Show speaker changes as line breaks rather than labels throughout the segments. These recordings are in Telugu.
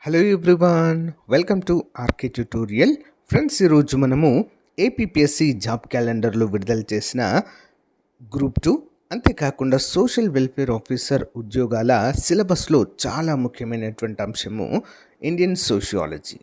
Hello everyone, welcome to RK tutorial. Friends, ఈరోజు మనము ఏపీపీఎస్సి జాబ్ క్యాలెండర్లో విడుదల చేసిన గ్రూప్ 2 అంతేకాకుండా సోషల్ వెల్ఫేర్ ఆఫీసర్ ఉద్యోగాల సిలబస్లో చాలా ముఖ్యమైనటువంటి అంశము ఇండియన్ సోషియాలజీ.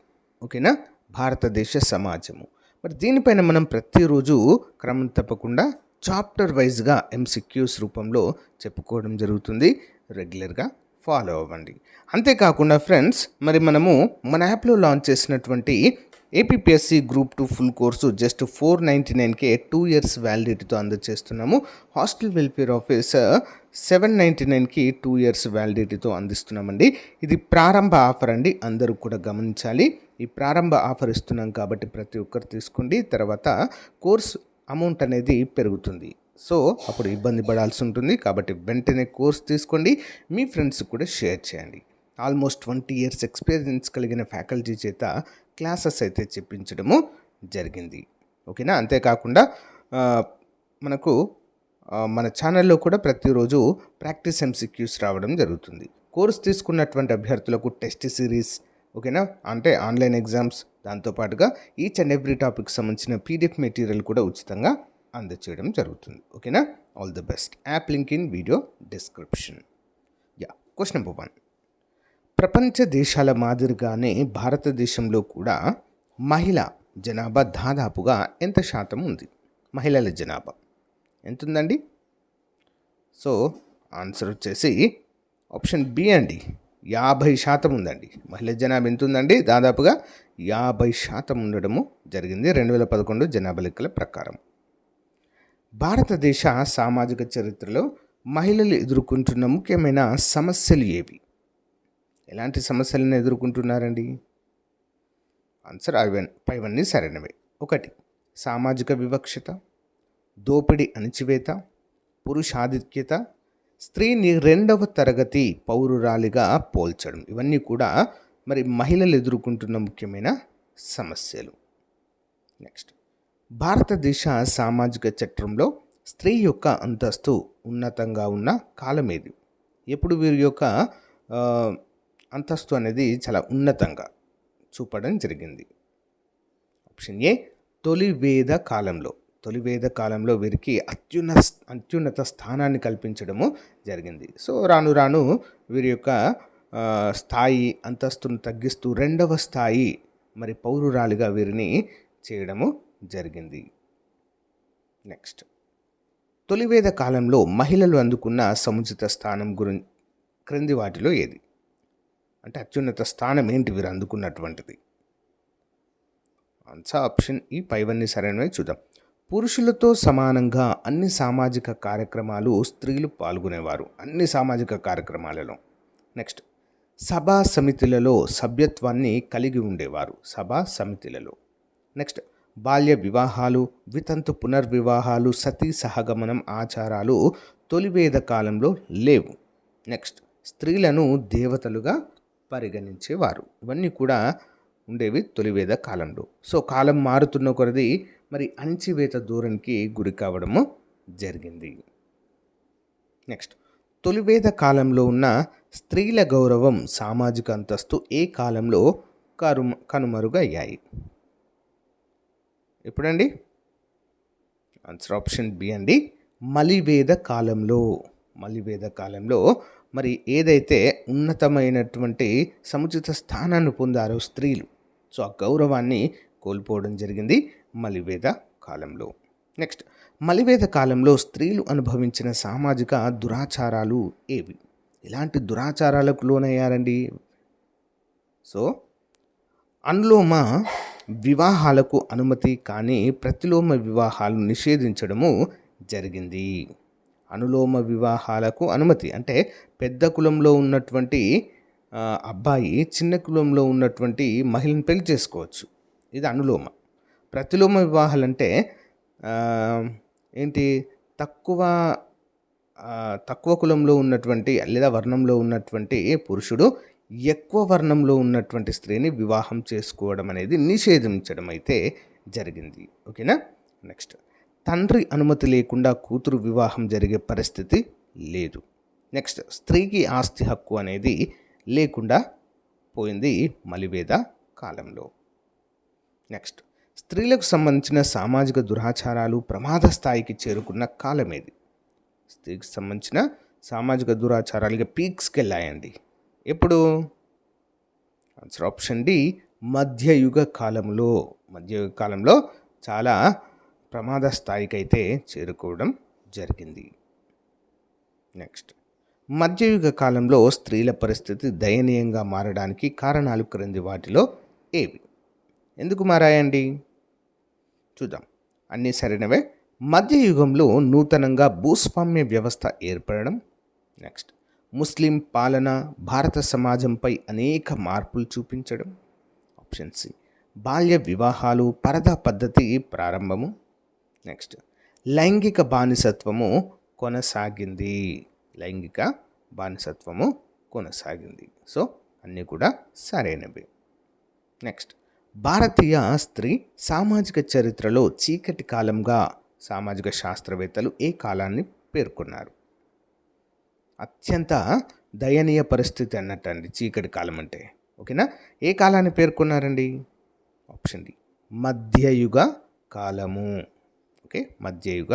ఓకేనా, భారతదేశ సమాజము. మరి దీనిపైన మనం ప్రతిరోజు క్రమం తప్పకుండా చాప్టర్ వైజ్గా ఎంసిక్యూస్ రూపంలో చెప్పుకోవడం జరుగుతుంది. రెగ్యులర్గా ఫాలో అవ్వండి. అంతేకాకుండా ఫ్రెండ్స్, మరి మనము మన యాప్లో లాంచ్ చేసినటువంటి APPSC group 2 full course just 499కే 2 ఇయర్స్ వ్యాలిడిటీతో అందజేస్తున్నాము. హాస్టల్ వెల్ఫేర్ ఆఫీసర్ 799కి 2 ఇయర్స్ వ్యాలిడిటీతో అందిస్తున్నామండి. ఇది ప్రారంభ ఆఫర్ అండి, అందరూ కూడా గమనించాలి. ఈ ప్రారంభ ఆఫర్ ఇస్తున్నాం కాబట్టి ప్రతి ఒక్కరు తీసుకోండి. తర్వాత కోర్స్ అమౌంట్ అనేది పెరుగుతుంది, సో అప్పుడు ఇబ్బంది పడాల్సి ఉంటుంది. కాబట్టి వెంటనే కోర్స్ తీసుకోండి, మీ ఫ్రెండ్స్ కూడా షేర్ చేయండి. ఆల్మోస్ట్ 20 ఇయర్స్ ఎక్స్పీరియన్స్ కలిగిన ఫ్యాకల్టీ చేత క్లాసెస్ అయితే చెప్పించడము జరిగింది. ఓకేనా, అంతేకాకుండా మనకు మన ఛానల్లో కూడా ప్రతిరోజు ప్రాక్టీస్ ఎంసిక్యూస్ రావడం జరుగుతుంది. కోర్స్ తీసుకున్నటువంటి అభ్యర్థులకు టెస్ట్ సిరీస్, ఓకేనా, అంటే ఆన్లైన్ ఎగ్జామ్స్, దాంతోపాటుగా ఈచ్ అండ్ ఎవ్రీ టాపిక్ సంబంధించిన పీడిఎఫ్ మెటీరియల్ కూడా ఉచితంగా అందచేయడం జరుగుతుంది. ఓకేనా, all the best. App link in video description. Question number 1. ప్రపంచ దేశాల మాదిరిగానే భారతదేశంలో కూడా మహిళా జనాభా దాదాపుగా ఎంత శాతం ఉంది? మహిళల జనాభా ఎంత ఉందండి? సో ఆన్సర్ వచ్చేసి ఆప్షన్ బి అండి, 50% ఉందండి. మహిళల జనాభా ఎంత ఉందండి? దాదాపుగా 50% ఉండడము జరిగింది 2011 జనాభా లెక్కల ప్రకారం. భారతదేశ సామాజిక చరిత్రలో మహిళలు ఎదుర్కొంటున్న ముఖ్యమైన సమస్యలు ఏవి? ఎలాంటి సమస్యలను ఎదుర్కొంటున్నారండి? ఆన్సర్ పైవన్నీ సరైనవే. 1. సామాజిక వివక్షత, దోపిడీ అణచివేత, పురుషాధిక్యత, స్త్రీని 2వ తరగతి పౌరురాలిగా పోల్చడం. ఇవన్నీ కూడా మరి మహిళలు ఎదుర్కొంటున్న ముఖ్యమైన సమస్యలు. నెక్స్ట్, భారతదేశ సామాజిక చట్రంలో స్త్రీ యొక్క అంతస్తు ఉన్నతంగా ఉన్న కాలం ఏది? ఎప్పుడు వీరి యొక్క అంతస్తు అనేది చాలా ఉన్నతంగా చూపడం జరిగింది? ఆప్షన్ ఏ, తొలి వేద కాలంలో. తొలి వేద కాలంలో వీరికి అత్యున్నత స్థానాన్ని కల్పించడము జరిగింది. సో రాను రాను వీరి యొక్క స్థాయి అంతస్తును తగ్గిస్తూ 2వ స్థాయి మరి పౌరురాలిగా వీరిని చేయడము జరిగింది. నెక్స్ట్, తొలివేద కాలంలో మహిళలు అందుకున్న సముచిత స్థానం క్రింది వాటిలో ఏది? అంటే అత్యున్నత స్థానం ఏంటి వీరు అందుకున్నటువంటిది? ఆన్సర్ ఆప్షన్ ఈ, పైవన్నీ సరైనవి. చూద్దాం. పురుషులతో సమానంగా అన్ని సామాజిక కార్యక్రమాలు స్త్రీలు పాల్గొనేవారు, అన్ని సామాజిక కార్యక్రమాలలో. నెక్స్ట్, సభా సమితులలో సభ్యత్వాన్ని కలిగి ఉండేవారు, సభా సమితులలో. నెక్స్ట్, బాల్య వివాహాలు, వితంతు పునర్వివాహాలు, సతీ సహగమనం ఆచారాలు తొలివేద కాలంలో లేవు. నెక్స్ట్, స్త్రీలను దేవతలుగా పరిగణించేవారు. ఇవన్నీ కూడా ఉండేవి తొలివేద కాలంలో. సో కాలం మారుతున్న కొలది మరి అణచివేత ధోరణికి గురి కావడము జరిగింది. నెక్స్ట్, తొలివేద కాలంలో ఉన్న స్త్రీల గౌరవం, సామాజిక అంతస్తు ఏ కాలంలో కనుమరుగయ్యాయి? ఎప్పుడండి? ఆన్సర్ ఆప్షన్ బి అండి, మలివేద కాలంలో. మలివేద కాలంలో మరి ఏదైతే ఉన్నతమైనటువంటి సముచిత స్థానాన్ని పొందారో స్త్రీలు, సో ఆ గౌరవాన్ని కోల్పోవడం జరిగింది మలివేద కాలంలో. నెక్స్ట్, మలివేద కాలంలో స్త్రీలు అనుభవించిన సామాజిక దురాచారాలు ఏవి? ఇలాంటి దురాచారాలకు లోనయ్యారండి? సో అనులోమ వివాహాలకు అనుమతి కానీ ప్రతిలోమ వివాహాలు నిషేధించడము జరిగింది. అనులోమ వివాహాలకు అనుమతి అంటే పెద్ద కులంలో ఉన్నటువంటి అబ్బాయి చిన్న కులంలో ఉన్నటువంటి మహిళను పెళ్లి చేసుకోవచ్చు, ఇది అనులోమ. ప్రతిలోమ వివాహాలు అంటే ఏంటి? తక్కువ కులంలో ఉన్నటువంటి లేదా వర్ణంలో ఉన్నటువంటి పురుషుడు ఎక్కువ వర్ణంలో ఉన్నటువంటి స్త్రీని వివాహం చేసుకోవడం అనేది నిషేధించడం అయితే జరిగింది. ఓకేనా. నెక్స్ట్, తండ్రి అనుమతి లేకుండా కూతురు వివాహం జరిగే పరిస్థితి లేదు. నెక్స్ట్, స్త్రీకి ఆస్తి హక్కు అనేది లేకుండా పోయింది మలివేద కాలంలో. నెక్స్ట్, స్త్రీలకు సంబంధించిన సామాజిక దురాచారాలు ప్రమాద స్థాయికి చేరుకున్న కాలం ఏది? స్త్రీకి సంబంధించిన సామాజిక దురాచారాలుగా పీక్స్కి వెళ్ళాయండి. ఎప్పుడు? ఆన్సర్ ఆప్షన్ డి, మధ్యయుగ కాలంలో. మధ్యయుగ కాలంలో చాలా ప్రమాద స్థాయికి అయితే చేరుకోవడం జరిగింది. నెక్స్ట్, మధ్యయుగ కాలంలో స్త్రీల పరిస్థితి దయనీయంగా మారడానికి కారణాలు క్రింది వాటిలో ఏవి? ఎందుకు మారాయండి? చూద్దాం. అన్నీ సరైనవే. మధ్యయుగంలో నూతనంగా భూస్వామ్య వ్యవస్థ ఏర్పడడం. నెక్స్ట్, ముస్లిం పాలన భారత సమాజంపై అనేక మార్పులు చూపించడం. ఆప్షన్ సి, బాల్య వివాహాలు పరదా పద్ధతి ప్రారంభము. నెక్స్ట్, లైంగిక బానిసత్వము కొనసాగింది. లైంగిక బానిసత్వము కొనసాగింది. సో అన్నీ కూడా సరైనవి. నెక్స్ట్, భారతీయ స్త్రీ సామాజిక చరిత్రలో చీకటి కాలంగా సామాజిక శాస్త్రవేత్తలు ఏ కాలాన్ని పేర్కొన్నారు? అత్యంత దయనీయ పరిస్థితి అన్నట్టండి చీకటి కాలం అంటే. ఓకేనా? ఏ కాలాన్ని పేర్కొన్నారండి? ఆప్షన్ డి, మధ్యయుగ కాలము. ఓకే, మధ్యయుగ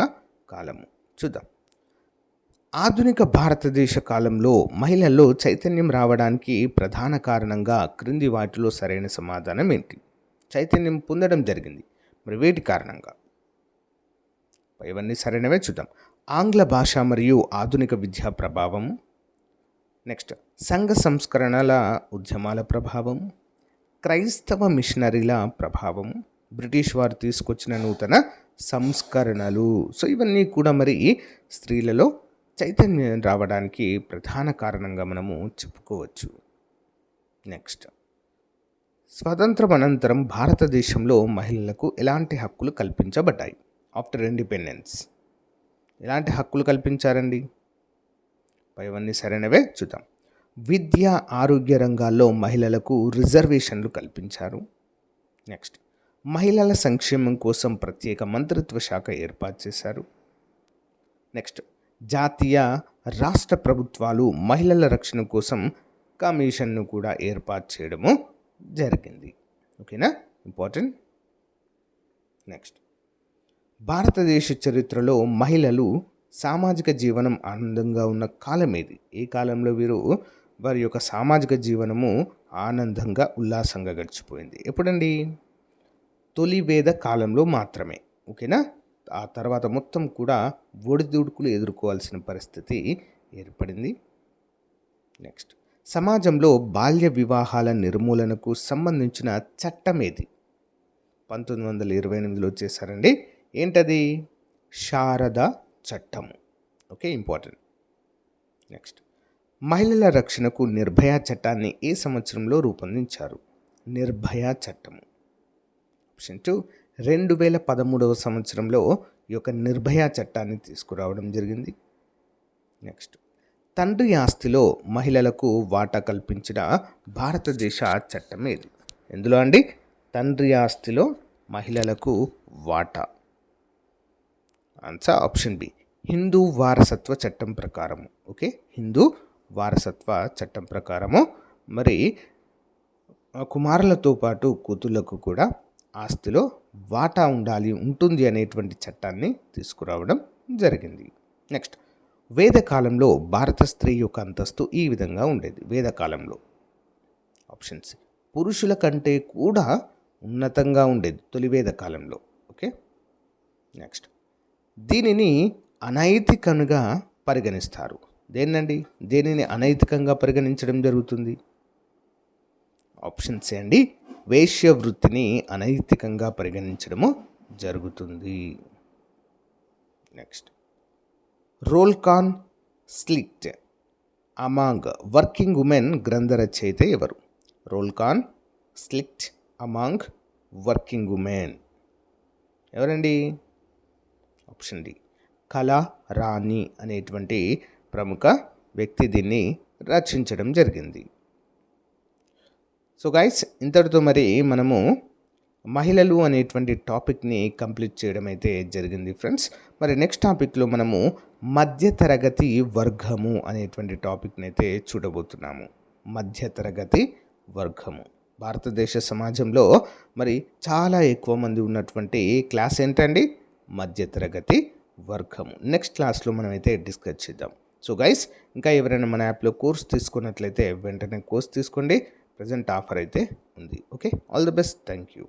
కాలము. చూద్దాం. ఆధునిక భారతదేశ కాలంలో మహిళల్లో చైతన్యం రావడానికి ప్రధాన కారణంగా క్రింది వాటిలో సరైన సమాధానం ఏంటి? చైతన్యం పొందడం జరిగింది, మరి వేటి కారణంగా? ఇవన్నీ సరైనవే. చూద్దాం. ఆంగ్ల భాష మరియు ఆధునిక విద్యా ప్రభావము. నెక్స్ట్, సంఘ సంస్కరణల ఉద్యమాల ప్రభావము, క్రైస్తవ మిషనరీల ప్రభావము, బ్రిటిష్ వారు తీసుకొచ్చిన నూతన సంస్కరణలు. సో ఇవన్నీ కూడా మరి స్త్రీలలో చైతన్యం రావడానికి ప్రధాన కారణంగా మనము చెప్పుకోవచ్చు. నెక్స్ట్, స్వతంత్రం అనంతరం భారతదేశంలో మహిళలకు ఎలాంటి హక్కులు కల్పించబడ్డాయి? ఆఫ్టర్ ఇండిపెండెన్స్ ఎలాంటి హక్కులు కల్పించారండి? ఇవన్నీ సరైనవే. చూద్దాం. విద్య ఆరోగ్య రంగాల్లో మహిళలకు రిజర్వేషన్లు కల్పించారు. నెక్స్ట్, మహిళల సంక్షేమం కోసం ప్రత్యేక మంత్రిత్వ శాఖ ఏర్పాటు చేశారు. నెక్స్ట్, జాతీయ రాష్ట్ర ప్రభుత్వాలు మహిళల రక్షణ కోసం కమిషన్ను కూడా ఏర్పాటు చేయడము జరిగింది. ఓకేనా? ఇంపార్టెంట్. నెక్స్ట్, భారతదేశ చరిత్రలో మహిళలు సామాజిక జీవనం ఆనందంగా ఉన్న కాలం ఏది? ఏ కాలంలో వారి యొక్క సామాజిక జీవనము ఆనందంగా ఉల్లాసంగా గడిచిపోయింది? ఎప్పుడండి? తొలి వేద కాలంలో మాత్రమే. ఓకేనా? ఆ తర్వాత మొత్తం కూడా ఒడిదుడుకులు ఎదుర్కోవాల్సిన పరిస్థితి ఏర్పడింది. నెక్స్ట్, సమాజంలో బాల్య వివాహాల నిర్మూలనకు సంబంధించిన చట్టం ఏది? 1928లో చేశారండి. ఏంటది? శారదా చట్టం. Okay, important. నెక్స్ట్, మహిళల రక్షణకు నిర్భయ చట్టాన్ని ఏ సంవత్సరంలో రూపొందించారు? నిర్భయ చట్టము. ఆప్షన్ 2, 2013వ సంవత్సరంలో ఈ యొక్క నిర్భయ చట్టాన్ని తీసుకురావడం జరిగింది. నెక్స్ట్, తండ్రి ఆస్తిలో మహిళలకు వాటా కల్పించిన భారతదేశ చట్టం ఏది? ఎందులో అండి? తండ్రి ఆస్తిలో మహిళలకు వాటా. ఆన్సర్ ఆప్షన్ బి, హిందూ వారసత్వ చట్టం ప్రకారము. ఓకే, హిందూ వారసత్వ చట్టం ప్రకారము మరి కుమారులతో పాటు కూతుళ్లకు కూడా ఆస్తిలో వాటా ఉంటుంది అనేటువంటి చట్టాన్ని తీసుకురావడం జరిగింది. నెక్స్ట్, వేదకాలంలో భారత స్త్రీ యొక్క అంతస్తు ఈ విధంగా ఉండేది. వేదకాలంలో ఆప్షన్స్ పురుషుల కంటే కూడా ఉన్నతంగా ఉండేది తొలి వేదకాలంలో. ఓకే, నెక్స్ట్, దీనిని అనైతికంగా పరిగణిస్తారు. దేనిని అనైతికంగా పరిగణించడం జరుగుతుంది? ఆప్షన్స్ అండి, వేశ్య వృత్తిని అనైతికంగా పరిగణించడము జరుగుతుంది. నెక్స్ట్, రోల్ కాన్ స్లిక్ట్ అమాంగ్ వర్కింగ్ ఉమెన్ గ్రంథ రచయిత ఎవరు? రోల్ కాన్ స్లిక్ట్ అమాంగ్ వర్కింగ్ ఉమెన్ ఎవరండి? ఆప్షన్ డి, కళా రాణి అనేటువంటి ప్రముఖ వ్యక్తి దీన్ని రచించడం జరిగింది. సో గైస్, ఇంతటితో మరి మనము మహిళలు అనేటువంటి టాపిక్ని కంప్లీట్ చేయడం అయితే జరిగింది ఫ్రెండ్స్. మరి నెక్స్ట్ టాపిక్లో మనము మధ్యతరగతి వర్గము అనేటువంటి టాపిక్ని అయితే చూడబోతున్నాము. మధ్యతరగతి వర్గము. భారతదేశ సమాజంలో మరి చాలా ఎక్కువ మంది ఉన్నటువంటి క్లాస్ ఏంటండి? మధ్యతరగతి వర్గము. నెక్స్ట్ క్లాస్లో మనమైతే డిస్కస్ చేద్దాం. సో గైస్, ఇంకా ఎవరైనా మన యాప్లో కోర్స్ తీసుకున్నట్లయితే వెంటనే కోర్స్ తీసుకోండి. ప్రజెంట్ ఆఫర్ అయితే ఉంది. Okay, all the best. Thank you.